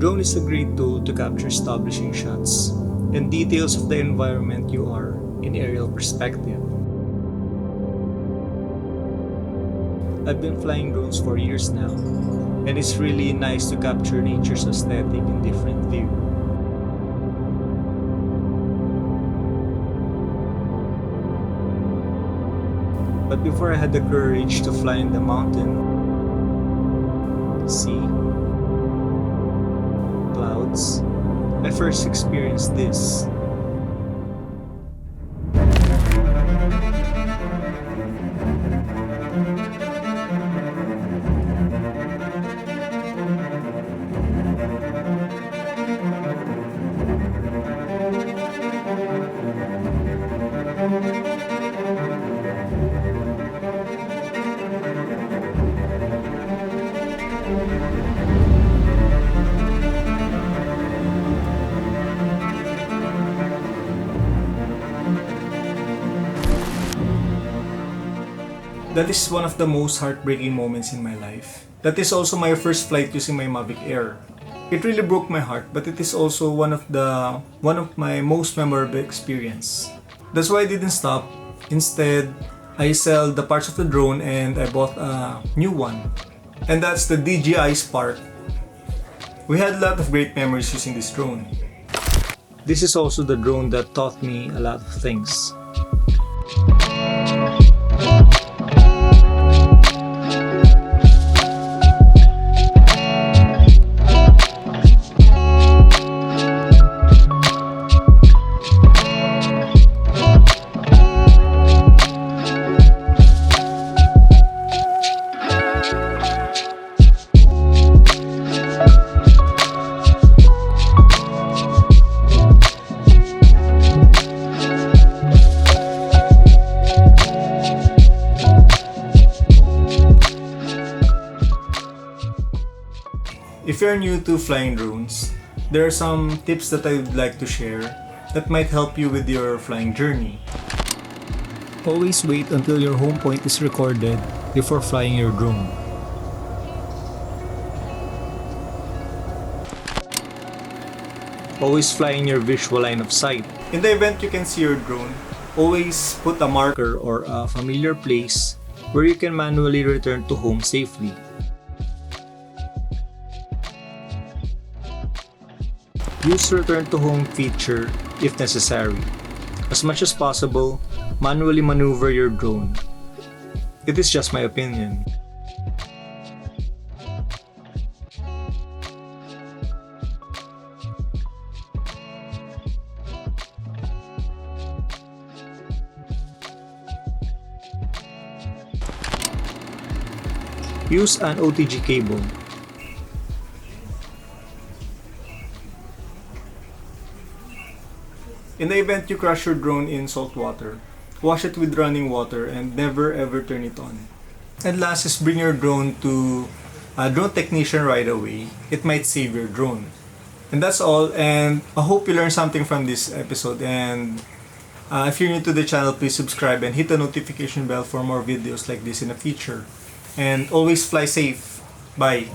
Drone is a great tool to capture establishing shots and details of the environment you are in aerial perspective. I've been flying drones for years now, and it's really nice to capture nature's aesthetic in different view. But before I had the courage to fly in the mountain, sea, clouds, I first experienced this. That is one of the most heartbreaking moments in my life. That is also my first flight using my Mavic Air. It really broke my heart, but it is also one of my most memorable experience. That's why I didn't stop. Instead, I sold the parts of the drone and I bought a new one. And that's the DJI Spark. We had a lot of great memories using this drone. This is also the drone that taught me a lot of things. If you're new to flying drones, there are some tips that I would like to share that might help you with your flying journey. Always wait until your home point is recorded before flying your drone. Always fly in your visual line of sight. In the event you can see your drone, always put a marker or a familiar place where you can manually return to home safely. Use return to home feature if necessary. As much as possible, manually maneuver your drone. It is just my opinion. Use an OTG cable. In the event you crash your drone in salt water, wash it with running water and never ever turn it on. And last is bring your drone to a drone technician right away. It might save your drone. And that's all, and I hope you learned something from this episode. And if you're new to the channel, please subscribe and hit the notification bell for more videos like this in the future. And always fly safe. Bye.